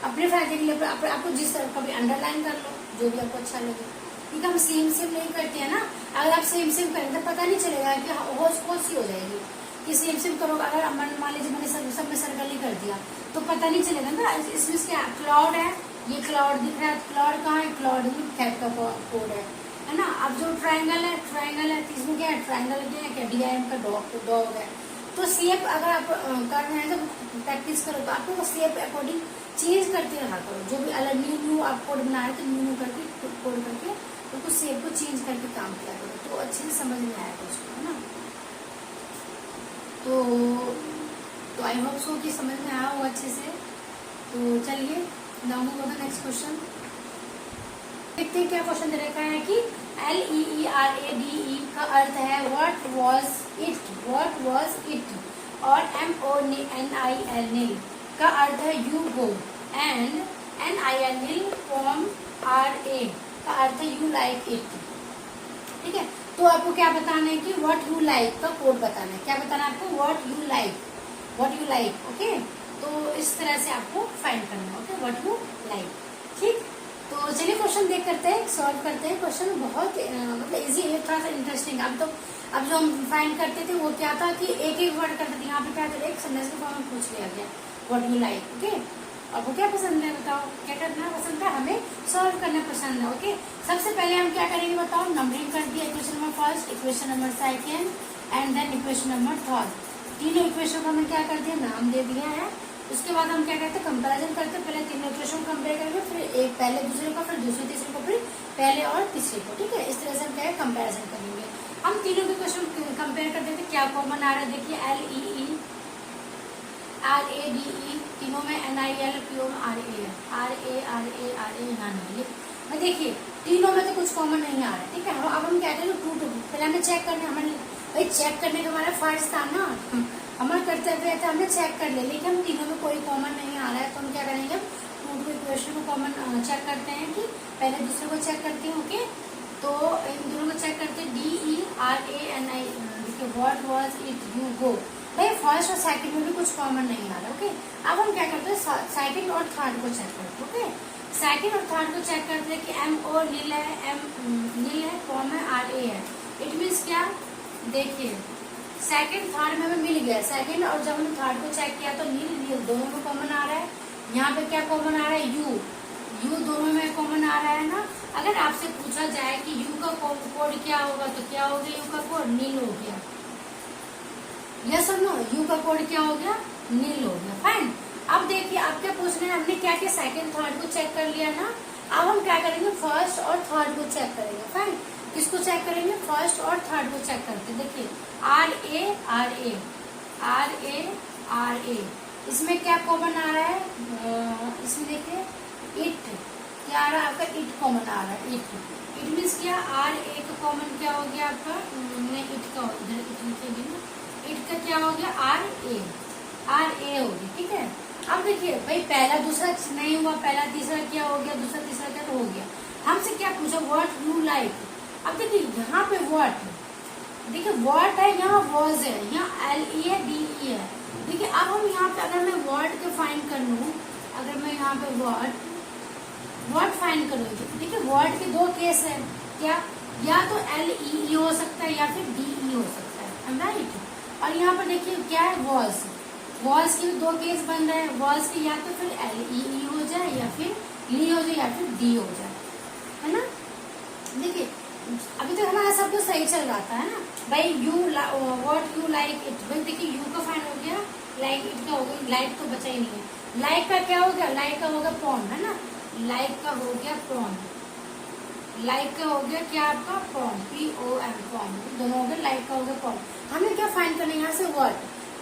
अपने फायदे के लिए आपको जिस तरह कभी अंडरलाइन कर लो, जो भी आपको अच्छा लगे। ठीक है, हम सेम सेम नहीं करते हैं ना। अगर आप सेम सेम करेंगे तो पता नहीं चलेगा कि होश होश ही हो जाएगी कि सेम सेम करोगे। अगर मान लीजिए मैंने सब में सर्कल ही कर दिया तो पता नहीं चलेगा ना। इसमें क्या क्लाउड है, ये क्लाउड दिख रहा है, क्लाउड कहाँ है, क्लाउड कैप का कोड है ना। अब जो ट्राइंगल है, तो इसमें क्या है, ट्राइंगल क्या DIM का डॉग है। तो शेप अगर आप कर रहे हैं तो प्रैक्टिस करो तो आपको शेप अकॉर्डिंग चेंज करते रहा करो। जो भी अलग न्यू आप कोड बना रहे तो न्यू करके कोड करके तो कुछ शेप को चेंज करके काम किया करो, तो अच्छे से समझ में आएगा उसको, है ना। तो आई होप सो कि समझ में आया होगा अच्छे से। तो चलिए now move on the next question. देखते हैं क्या क्वेश्चन दे रखा है कि LEERADE का अर्थ है व्हाट वाज इट, और MONIL का अर्थ है you go, and NIL form RA का अर्थ है यू लाइक इट। ठीक है, तो आपको क्या बताना है कि व्हाट यू लाइक का कोड बताना है। क्या बताना है आपको, व्हाट यू लाइक। ओके, तो इस तरह से आपको फाइंड करना है। Okay, what you like. ठीक, तो चलिए क्वेश्चन देख करते हैं, सॉल्व करते हैं। क्वेश्चन बहुत मतलब इजी है, थोड़ा सा इंटरेस्टिंग। अब जो हम फाइंड करते थे वो क्या था कि एक एक वर्ड करते थे, यहाँ पे क्या था, एक सेंटेंस के फॉर्म में पूछ लिया गया व्हाट यू लाइक। ओके, आपको क्या पसंद है बताओ, क्या करना पसंद है, हमें सॉल्व करना पसंद है। ओके, सबसे पहले हम क्या करेंगे बताओ, नंबरिंग कर दिया, equation number first, equation number second and then equation number third. तीनों इक्वेशन को हमने क्या कर दिया, नाम दे दिया है। उसके बाद हम क्या करते हैं, कंपैरिजन करते हैं। पहले तीनों इक्वेशन को कंपेयर करेंगे, फिर एक पहले दूसरे को, फिर दूसरे तीसरे को, फिर पहले और तीसरे को। ठीक है, इस तरह से हम क्या है कंपैरिजन करेंगे। हम तीनों के क्वेश्चन कंपेयर कर देते, क्या कॉमन आ रहा है देखिए, LEERADE, तीनों में NIL, तीनों में RA यहाँ नहीं है। देखिए तीनों में तो कुछ कॉमन नहीं आ रहा है। ठीक है, अब हम क्या करेंगे, टू पहले हमें चेक करने, हमारे भाई चेक करने का हमारा फर्ज था ना, हमारा कर्तव्य था, हमने चेक कर लिया। लेकिन हम तीनों में कोई कॉमन नहीं आ रहा है, तो हम क्या करेंगे, टू इक्वेशन को कॉमन चेक करते हैं कि पहले दूसरे को चेक करते हैं। ओके, तो इन दोनों को चेक करते हैं, DERANI, देखिए what was it, you go. भाई फर्स्ट और सेकंड में भी कुछ कॉमन नहीं आ रहा। ओके, अब हम क्या करते हैं, सेकंड और थर्ड को चेक करते हैं। ओके, सेकंड और थर्ड को चेक करते हैं कि MONIL है, फॉर्म है RA है। इट मीन्स क्या, देखिए सेकंड थर्ड में हमें मिल गया, सेकंड और जब हमने थर्ड को चेक किया तो नील दोनों में कॉमन आ रहा है। यहाँ पे क्या कॉमन आ रहा है, यू दोनों में कॉमन आ रहा है ना। अगर आपसे पूछा जाए कि यू का कोड क्या होगा तो क्या हो गया, यू का कोड नील हो गया। यस और नो, यू का कोड क्या हो गया, नील हो गया। फाइन, अब देखिए आप क्या पूछ रहे हैं, हमने क्या किया, सेकंड थर्ड को चेक कर लिया ना। अब हम क्या करेंगे, फर्स्ट और थर्ड को चेक करेंगे। फाइन, किसको चेक करेंगे, फर्स्ट और थर्ड को चेक करते हैं। देखिए RA, इसमें क्या कॉमन आ रहा है, इसमें देखिए इट, क्या आ रहा है आपका, इट कॉमन आ रहा है। इट मीन्स क्या, RA का कॉमन क्या हो गया आपका, इट का, इधर इट लिखेंगे ना, इट का क्या हो गया, RA हो गया। ठीक है, अब देखिए भाई पहला दूसरा नहीं हुआ, पहला तीसरा क्या हो गया, दूसरा तीसरा क्या तो हो गया। हमसे क्या पूछा, व्हाट यू लाइक। अब देखिए यहाँ पे व्हाट, देखिए व्हाट है, यहाँ वॉज है, यहाँ LEADE है। देखिए अब हम यहाँ पे अगर मैं व्हाट के फाइंड कर लूँ, अगर मैं यहाँ पे व्हाट फाइंड करूँगी, देखिए व्हाट के दो केस है, क्या, या तो LEE हो सकता है या फिर DE हो सकता है, राइट। और यहाँ पर देखिए क्या है, वॉज के दो केस बन रहे हैं, वॉज के या तो फिर LEE हो जाए या फिर ली हो जाए या फिर डी हो जाए, है ना। देखिए अभी तक हमारा सब कुछ सही चल रहा था, है ना भाई। व्हाट यू लाइक इट, भाई देखिए यू का फाइन हो गया, लाइक इट का हो गया, लाइक तो बचा ही नहीं है। लाइक का क्या हो गया, लाइक का हो गया प्रॉन, है ना, लाइक का हो गया प्रॉन, लाइक का हो गया क्या आपका प्रॉन, PON प्रॉन, दोनों हो गए, लाइक का हो गया प्रॉन। हमें क्या फाइंड करना है यहाँ से, वर्ड।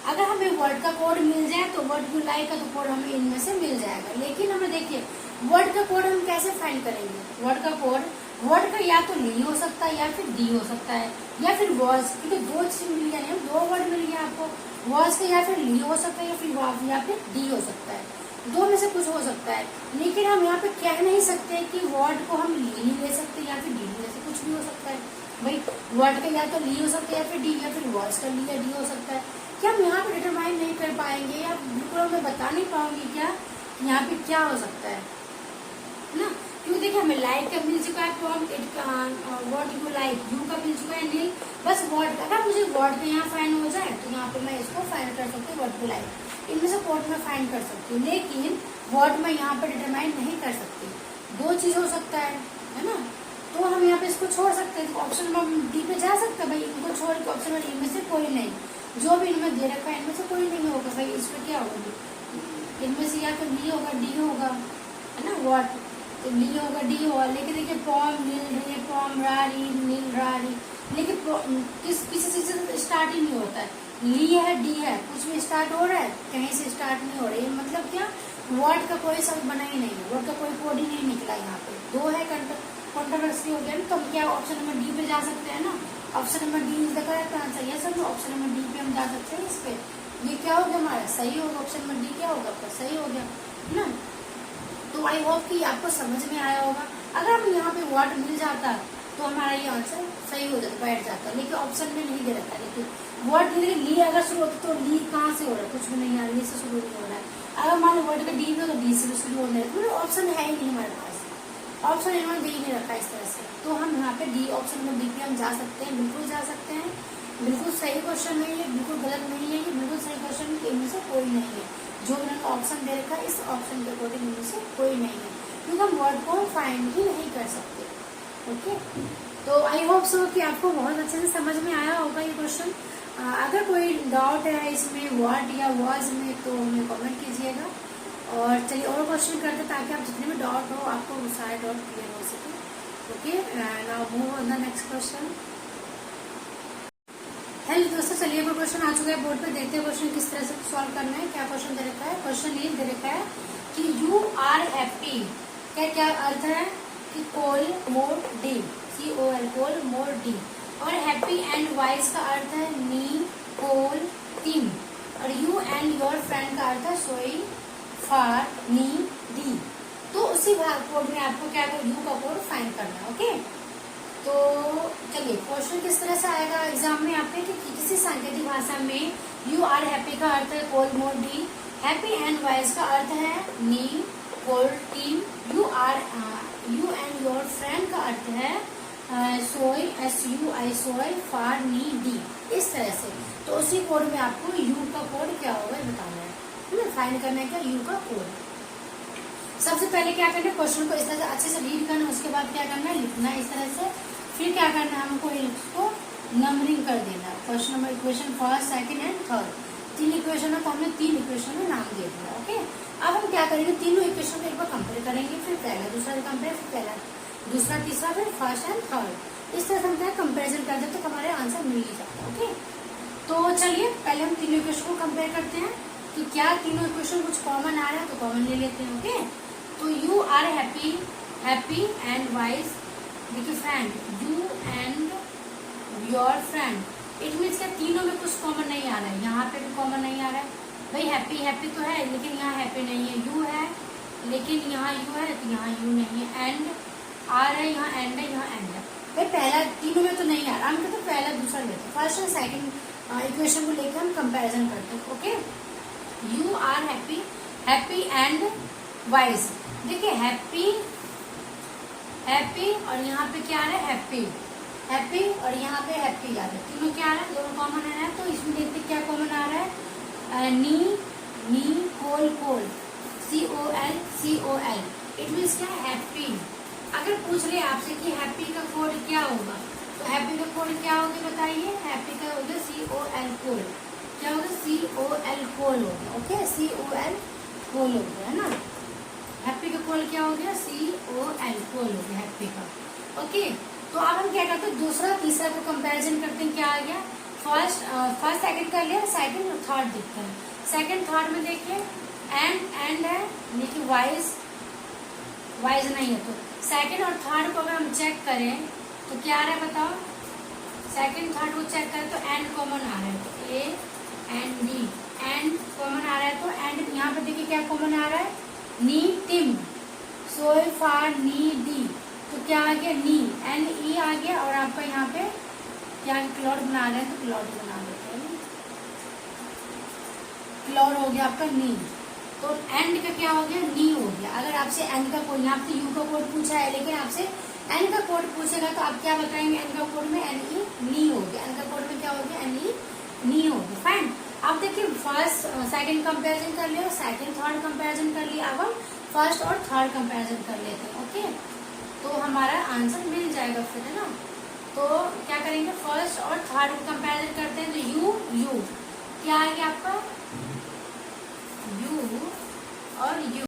अगर हमें वर्ड का कोड मिल जाए तो वर्ड यू लाइक का तो कोड हमें इनमें से मिल जाएगा। लेकिन हमें देखिए वर्ड का कोड हम कैसे फाइंड करेंगे, वर्ड का कोड, वर्ड का या तो ली हो सकता है या फिर डी हो सकता है या फिर वॉज, क्योंकि दो चीज मिल गया, दो वर्ड मिल गया आपको, वॉज का या फिर ली हो सकता है या फिर डी हो सकता है, दो में से कुछ हो सकता है। लेकिन हम यहाँ पे कह नहीं सकते कि वर्ड को हम ली नहीं ले सकते या फिर डी ले सकते, कुछ भी हो सकता है भाई। वर्ड का या तो ली हो सकता है या फिर डी, या फिर वॉज का ली या डी हो सकता है। क्या हम यहाँ पे डिटरमाइन नहीं कर पाएंगे या बिल्कुल मैं बता नहीं पाऊंगी क्या यहाँ पे क्या हो सकता है ना, क्यों देखिए हमें लाइक का मिल चुका है prompt, what you like, you का मिल चुका है नील, बस वर्ड का, अगर मुझे वर्ड का यहाँ फाइंड हो जाए तो यहाँ पे मैं इसको फाइंड कर सकती हूँ, वर्ड टू लाइक, इनमें से कोड में फाइंड कर सकती हूँ, लेकिन वर्ड में यहाँ पे डिटरमाइन नहीं कर सकती। दो चीज हो सकता है ना, तो हम यहाँ पे इसको छोड़ सकते हैं, ऑप्शन नंबर डी पे जा सकते हैं भाई, इनको छोड़ के ऑप्शन नंबर इनमें से कोई नहीं, जो भी इनमें दे रखा है इनमें से कोई नहीं होगा भाई, इसमें क्या होगा, इनमें से या तो डी होगा, डी होगा, है ना, व्हाट, तो ली होगा, डी होगा, लेकिन देखिए पॉम नील रे, पॉम रारी नील रारी, लेकिन किसी चीज से स्टार्ट ही नहीं होता है, ली है डी है, कुछ भी स्टार्ट हो रहा है, कहीं से स्टार्ट नहीं हो रहा है, मतलब क्या, वर्ड का कोई शब्द बना ही नहीं है, वर्ड का कोई कोड ही नहीं निकला यहाँ पे, दो है कंट्रोवर्सी हो गया ना, तो हम क्या ऑप्शन नंबर डी पे जा सकते हैं ना, option number D is the correct answer, yes sir, option number D पे हम जा सकते हैं, इस पे ये क्या हो गया हमारा सही होगा, ऑप्शन नंबर डी क्या होगा आपका सही हो गया ना। तो आई होप कि आपको समझ में आया होगा, अगर हम यहाँ पे वर्ड मिल जाता तो हमारा ये आंसर सही हो जाता, बैठ जाता, लेकिन ऑप्शन में नहीं दे रखा, लेकिन वर्ड धीरे ली अगर शुरू होता तो ली कहाँ से हो रहा है, कुछ भी नहीं, ली से शुरू नहीं हो रहा है, अगर मान लो वर्ड का डी में तो डी से भी शुरू हो रहा है, तो ऑप्शन है ही नहीं हमारे पास, ऑप्शन इन्होंने दे ही नहीं रखा इस तरह से, तो हम यहाँ पे डी ऑप्शन में डी पे हम जा सकते हैं, बिल्कुल जा सकते हैं, बिल्कुल सही क्वेश्चन है ये, बिल्कुल गलत नहीं है ये, बिल्कुल सही क्वेश्चन है, इनमें से कोई नहीं है, जो इन्होंने ऑप्शन दे रखा है इस ऑप्शन के अकॉर्डिंग इनमें से कोई नहीं है, क्योंकि हम वर्ड को फाइंड ही नहीं कर सकते। ओके, तो आई होप सो कि आपको बहुत अच्छे से समझ में आया होगा ये क्वेश्चन। अगर कोई डाउट है इसमें वर्ड या वर्ड्स में तो हमें कमेंट कीजिएगा, और चलिए और क्वेश्चन करते ताकि आप जितने भी डाउट हो आपको सारे डाउट क्लियर हो सके। Okay, now move on the next question. Hello दोस्तों, चलिए वो क्वेश्चन आ चुका है बोर्ड पे, देखते हैं क्वेश्चन किस तरह से सॉल्व करना है। क्या क्वेश्चन दे रखा है, क्वेश्चन ये दे रखा है कि यू आर हैप्पी, क्या अर्थ है कि कोल मोर डी, COL कोल मोर डी, और हैप्पी एंड वाइज का अर्थ है नी कोल तीन, और यू एंड योर फ्रेंड का अर्थ है सोई फार नी डी। तो उसी भाग कोड में आपको क्या यू का कोड फाइंड करना है। ओके, तो चलिए क्वेश्चन किस तरह से आएगा एग्जाम में आपके कि किसी सांकेतिक भाषा में यू आर हैप्पी का अर्थ है कोल मोर डी, हैप्पी एंड वाइज का अर्थ है नी कोल टीम, यू एंड योर फ्रेंड का अर्थ है सोई SUI सोई फार नी डी, इस तरह से। तो उसी कोड में आपको यू का कोड क्या होगा बताना है, फाइंड करना है क्या यू का कोड। सबसे पहले क्या करना है, क्वेश्चन को इस तरह से अच्छे से रीड करना, उसके बाद क्या करना है लिखना है इस तरह से, फिर क्या करना है हमको इसको नंबरिंग कर देना है, question number equation first second and third, तीन इक्वेशन है तो हमने तीन इक्वेशन में नाम दे दिया। ओके, अब हम क्या करेंगे, तीनों इक्वेशन को एक बार कंपेयर करेंगे, फिर पहला दूसरा कंपेयर, फिर पहला दूसरा तीसरा, फिर फर्स्ट एंड थर्ड, इस तरह से हम क्या कंपेरिजन कर देते तो हमारे आंसर मिल ही जाता है। ओके, तो चलिए पहले हम तीनों इक्वेशन को कंपेयर करते हैं कि क्या तीनों इक्वेशन कुछ कॉमन आ रहा है, तो कॉमन ले लेते हैं। ओके, तो you are happy, happy and wise, देखिए friend, you and your friend, it means क्या तीनों में कुछ कॉमन नहीं आ रहा है, यहाँ पे भी कॉमन नहीं आ रहा है भाई, हैप्पी हैप्पी तो है लेकिन यहाँ हैप्पी नहीं है, यू है लेकिन यहाँ यू है तो यहाँ यू नहीं है, एंड आर है यहाँ एंड है, यहाँ एंड है भाई, पहला तीनों में तो नहीं आ रहा, हम कहते पहला दूसरा लेते, फर्स्ट एंड सेकंड इक्वेशन को लेकर हम कंपैरिजन करते हैं। Okay, you are happy, happy and wise, देखिए हैप्पी हैप्पी और यहाँ पे क्या आ रहा है हैप्पी, हैप्पी और यहाँ पे हैप्पी आ रहा है, तीनों क्या आ रहा है, दोनों कॉमन है, तो इसमें देखते क्या कॉमन आ रहा है, नी नी कोल कोल, COL, इट मीन्स क्या हैप्पी। अगर पूछ रहे आपसे कि हैप्पी का कोड क्या होगा, तो हैप्पी का कोड क्या होगा बताइए, हैप्पी का होगा COL कोल, क्या होगा COL कोल होगा। ओके, COL कोल हो गया है ना, हैप्पी का कोल क्या हो गया, COL कोल हो गया हैप्पी का। ओके, तो अब हम क्या करते हैं, दूसरा तीसरा को कंपैरिजन करते हैं, क्या आ गया, फर्स्ट सेकंड कर लिया, सेकंड और थर्ड दिखता है, सेकंड थर्ड में देखिए एंड है लेकिन वाइज नहीं है, तो सेकंड और थर्ड को अगर हम चेक करें तो क्या आ रहा है बताओ, सेकंड थर्ड को चेक करें तो एंड कॉमन आ रहा है, तो A and D, and common आ रहा है, तो एंड यहाँ पे देखिए क्या कॉमन आ रहा है, नी टिम, सोई फार नी डी, तो क्या आ गया नी, एंड ई आ गया, और आपका यहाँ पे क्या क्लॉड बना रहे हैं तो क्लॉड बना देते हैं, क्लॉड हो गया आपका नी, तो एंड का क्या हो गया, नी हो गया। अगर आपसे एंड का कोड, यहाँ पे यू का कोड पूछा है लेकिन आपसे एन का कोड पूछेगा तो आप क्या बताएंगे, एन का कोड में एन ई नी हो गया, एन का कोड में क्या हो गया, एन ई नी हो गया। फाइन। अब देखिए फर्स्ट सेकंड कंपैरिजन कर लिया, सेकंड थर्ड कंपैरिजन कर लिया, अब हम फर्स्ट और थर्ड कंपैरिजन कर लेते हैं। ओके, तो हमारा आंसर मिल जाएगा फिर, है ना। तो क्या करेंगे, फर्स्ट और थर्ड कंपैरिजन करते हैं। तो यू यू क्या आएगा आपका, यू और यू।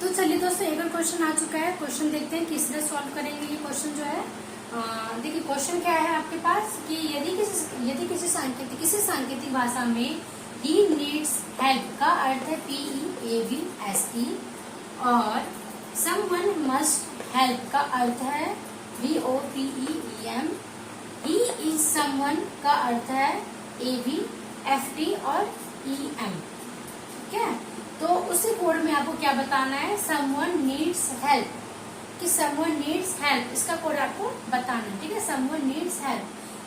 तो चलिए दोस्तों, एक और क्वेश्चन आ चुका है, क्वेश्चन देखते हैं किस तरह सॉल्व करेंगे ये क्वेश्चन जो है। देखिए क्वेश्चन क्या है आपके पास कि यदि किसी सांकेतिक भाषा में ही नीड्स हेल्प का अर्थ है PEAVSE और समवन मस्ट हेल्प का अर्थ है VOPEEM, ही इज समवन का अर्थ है AVFT और EM। ठीक है, तो उसी कोड में आपको क्या बताना है, समवन नीड्स हेल्प, कि समवन नीड्स हेल्प, इसका कोड आपको बताना है। ठीक है, समवन नीड्स हेल्प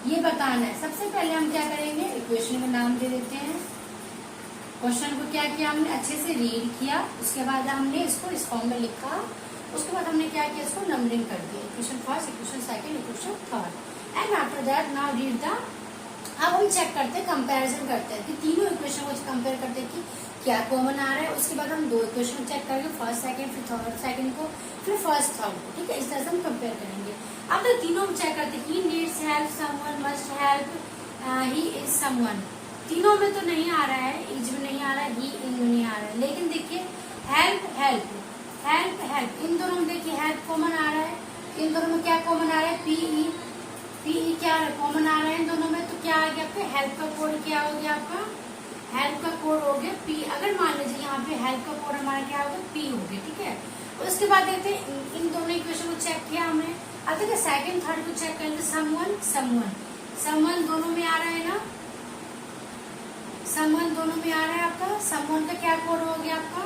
ये बताना है। सबसे पहले हम क्या करेंगे, इक्वेशन में नाम दे देते हैं। क्वेश्चन को क्या किया हमने, अच्छे से रीड किया, उसके बाद हमने इसको इस फॉर्म में लिखा, उसके बाद हमने क्या किया, इसको नंबरिंग कर दिया, equation first, equation second, equation third, and after that now read the. अब हम चेक करते हैं, कंपैरिजन करते हैं कि तीनों इक्वेशन को कंपेयर करते हैं कि क्या कॉमन आ रहा है। उसके बाद हम दो इक्वेशन चेक करेंगे, फर्स्ट सेकंड, फिर थर्ड सेकंड को, फिर फर्स्ट थर्ड को। ठीक है, इस तरह से हम कंपेयर करेंगे। अब तो तीनों चेक करते हैं, he needs help, someone must help, he is someone. तीनों में तो नहीं आ रहा है, इज में नहीं आ रहा है, ही इन में नहीं आ रहा है, लेकिन देखिए हेल्प हेल्प हेल्प हेल्प, इन दोनों में देखिए हेल्प कॉमन आ रहा है। इन दोनों में क्या कॉमन आ रहा है, पीई क्या कॉमन आ रहा है इन दोनों में। तो क्या आ गया आपका हेल्प का कोड, क्या हो गया आपका, हेल्प का कोड हो गया पी। अगर मान लीजिए यहाँ पे हेल्प का कोड हमारा क्या होगा, पी हो गया। ठीक है, उसके बाद देखते हैं इन दोनों इक्वेशन को चेक किया हमने। अब देखिए सेकंड थर्ड को चेक करेंगे, समवन समवन समवन दोनों में आ रहा है ना, समवन दोनों में आ रहा है आपका। समवन का क्या कोड हो गया आपका,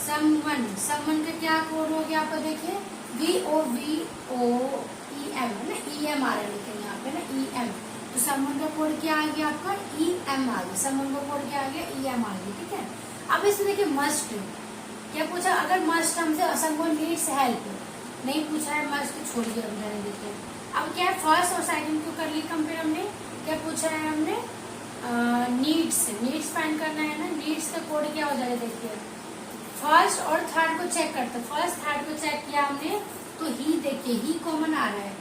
समवन समवन का क्या कोड हो गया आपका, देखिए VOVOEM है ना, EM आ रहा है, लेकिन यहाँ पे ना EM, तो समवन का कोड क्या आ गया आपका, EM आ गया। समवन का कोड क्या आ गया, EM आ गया। ठीक है, अब इसमें देखिए मस्ट क्या पूछा, अगर मस्ट हमसे समवन नीड्स हेल्प नहीं पूछा है, मस्ट छोड़िए, अब जाने देते हैं। अब क्या है, फर्स्ट और सेकंड को कर ली कंपेयर हमने, क्या पूछा है हमने, नीड्स फाइंड करना है ना। नीड्स का कोड क्या हो जाएगा, देखिए फर्स्ट और थर्ड को चेक करते, फर्स्ट थर्ड को चेक किया हमने, तो ही देखिए ही कॉमन आ रहा है,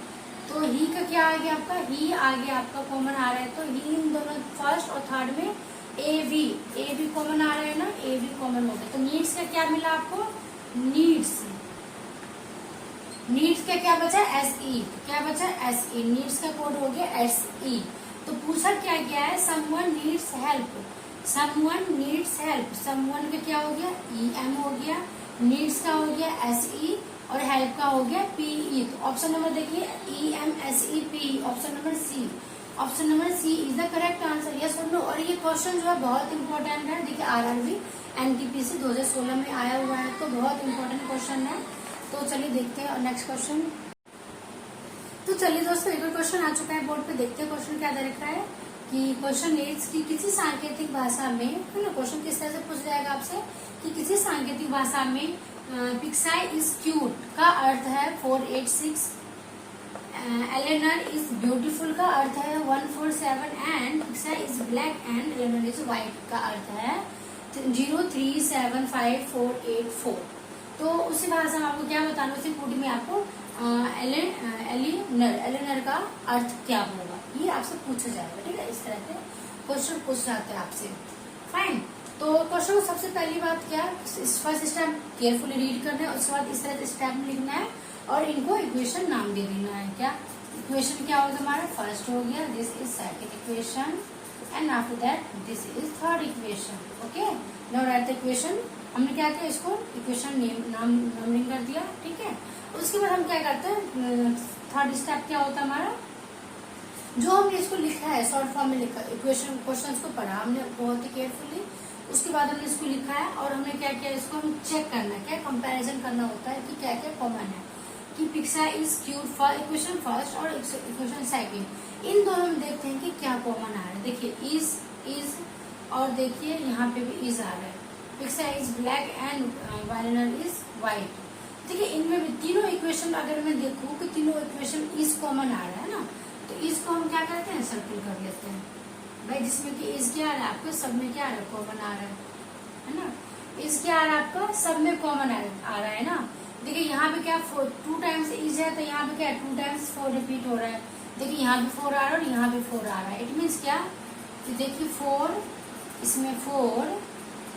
तो ही का क्या आ गया आपका, ही आ गया आपका कॉमन आ रहा है। तो ही इन दोनों फर्स्ट और थर्ड में ए भी कॉमन आ रहा है ना, ए भी कॉमन हो गया। तो नीड्स का क्या मिला आपको, नीड्स का क्या बचा, SE, क्या बचा SE, नीड्स का कोड हो गया SE। तो पूछा क्या गया है, someone needs help, someone needs help, someone का क्या हो गया, EM हो गया, नीड्स का हो गया SE और हेल्प का हो गया PE। तो ऑप्शन नंबर देखिए EM SE PE, option number C, option number C is the correct answer, yes और नो। और ये क्वेश्चन जो है बहुत इंपॉर्टेंट है, देखिए RRB NTPC 2016 में आया हुआ है, तो बहुत इंपॉर्टेंट क्वेश्चन है। तो चलिए देखते हैं नेक्स्ट क्वेश्चन। तो चलिए दोस्तों, एक और क्वेश्चन आ चुका है बोर्ड पे, देखते हैं क्वेश्चन क्या दे रखा है कि क्वेश्चन इज कि किसी सांकेतिक भाषा में, है ना, क्वेश्चन किस तरह से पूछ जाएगा आपसे कि किसी सांकेतिक भाषा में पिक्साई इज क्यूट का अर्थ है 486, एलेनर इज ब्यूटीफुल का अर्थ है 147 एंड पिक्साई इज ब्लैक एंड एलेनर इज व्हाइट का अर्थ है 0375484। तो उसी भाषा में आपको क्या बताना, उसी कोड में आपको एलेनर का अर्थ क्या होगा, ये आपसे पूछा जाएगा। ठीक है, इस तरह के क्वेश्चन पूछ जाते हैं आपसे। फाइन, तो क्वेश्चन को सबसे पहली बात क्या, फर्स्ट स्टेप केयरफुली रीड करना है, उसके बाद इस तरह से स्टेप में लिखना है और इनको इक्वेशन नाम दे देना है। क्या इक्वेशन क्या होगा हमारा, फर्स्ट हो गया, this is second equation and after that this is third equation. Okay, now right the equation. हमने क्या किया, इसको इक्वेशन नंबरिंग कर दिया। ठीक है, उसके बाद हम क्या करते हैं, थर्ड स्टेप क्या होता है हमारा, जो हमने इसको लिखा है शॉर्ट फॉर्म में लिखा, इक्वेशन क्वेश्चंस को पढ़ा हमने बहुत ही केयरफुली, उसके बाद हमने इसको लिखा है और हमने क्या किया, इसको हम चेक करना है, क्या कंपैरिजन करना होता है कि क्या क्या कॉमन है, कि पिक्साई is cute for equation first और इक्वेशन सेकंड, इन दोनों में देखते हैं कि क्या कॉमन आ रहा है। देखिए इज और देखिए यहाँ पे भी इज आ रहा है, पिक्साई इज ब्लैक एंड वायलिनर इज व्हाइट। देखिए इनमें भी तीनों इक्वेशन अगर मैं देखूँ कि तीनों इक्वेशन इज कॉमन आ रहा है ना, तो इज को हम क्या करते हैं, सर्किल कर लेते हैं भाई, जिसमें कि इज क्या आ रहा है आपको, सब में क्या आ रहा है, कॉमन आ रहा है ना। इज क्या आ रहा है आपका, सब में कॉमन आ रहा है ना। देखिए यहाँ पे क्या 2 टाइम्स इज है, तो यहाँ पे क्या 2 टाइम्स 4 रिपीट हो रहा है। देखिए यहाँ भी 4 आ रहा है और यहाँ भी 4 आ रहा है। इट मीन्स क्या, कि देखिए 4, इसमें 4,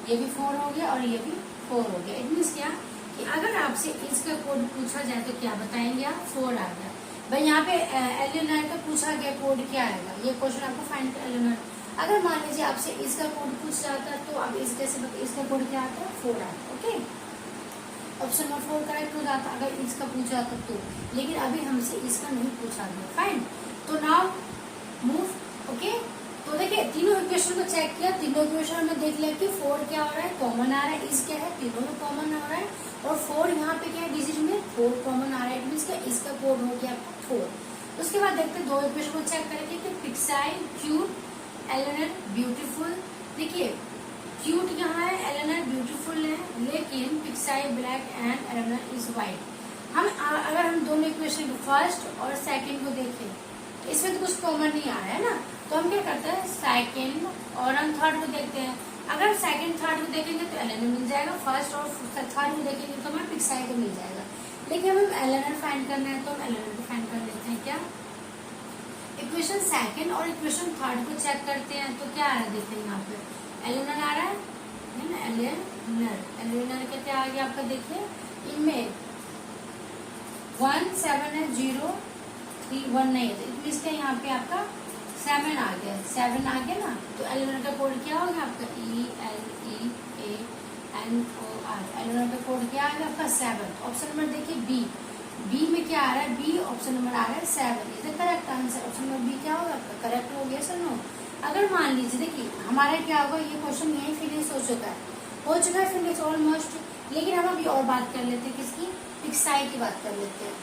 ये भी 4 हो गया और ये भी 4 हो गया। इट मीन्स क्या, कि अगर आपसे इज का कोड पूछा जाए तो क्या बताएंगे आप, 4 आ गया भाई। यहाँ पे एलियनर का पूछा गया कोड क्या आएगा, ये क्वेश्चन आपको फाइंड कर एलियनर। अगर मान लीजिए आपसे इसका कोड पूछ जाता तो आप इस कैसे इसका कोड क्या आता है, 4 आता है। ओके, ऑप्शन नंबर 4 करेक्ट हो जाता अगर इसका पूछा जाता तो, लेकिन अभी हमसे इसका नहीं पूछा गया। फाइन, तो नाउ मूव। ओके, तो देखिए तीनों इक्वेशन को चेक किया, तीनों इक्वेशन में देख लिया कि 4 क्या हो रहा है, कॉमन आ रहा है, इस क्या है, तीनों में कॉमन आ रहा है, और 4 यहाँ पे क्या है, डिजिट में 4 कॉमन आ रहा है। इट मीन्स इसका कोड हो गया आपका 4। उसके बाद देखते हैं दो इक्वेशन को चेक करेंगे कि पिक्साई क्यूट, एलियनर ब्यूटीफुल। देखिए क्यूट यहाँ है, एलियनर ब्यूटीफुल है, लेकिन पिक्साई ब्लैक एंड एलियनर इज व्हाइट। हम अगर हम दोनों इक्वेशन फर्स्ट और सेकंड को देखें तो इसमें तो कुछ कॉमन नहीं आ रहा है ना, तो हम क्या करते हैं सेकंड, और हम थर्ड को देखते हैं। अगर सेकंड थर्ड को देखेंगे तो एलियनर मिल जाएगा, फर्स्ट और थर्ड को देखेंगे तो हमें पिक्साई को मिल जाएगा। लेकिन हमें एलियनर फाइंड करना है तो हम एलियनर को फाइंड कर लेते हैं। क्या, इक्वेशन सेकंड और इक्वेशन थर्ड को चेक करते हैं तो क्या आ रहा है, देखते हैं यहाँ पे एलियनर आ रहा है ना, एलियनर का क्या आ गया आपका, देखिए इनमें 1 7 है, 0 3 1 नहीं है, तो इट मीन्स क्या यहाँ पे आपका 7 आ गया, 7 आ गया ना। तो एलियनर का कोड क्या होगा आपका, ELEANOR। एलियनर का कोड क्या आ गया आपका 7। ऑप्शन नंबर देखिए बी में क्या आ रहा है, बी ऑप्शन नंबर आ रहा है 7 is the correct answer. Option number B क्या होगा आपका, करेक्ट हो गया सर नो। अगर मान लीजिए देखिए हमारा क्या होगा, ये क्वेश्चन यही फिनिश हो चुका है फिनिश ऑलमोस्ट, लेकिन हम अभी और बात कर लेते हैं किसकी, पिक्साई की बात कर लेते हैं।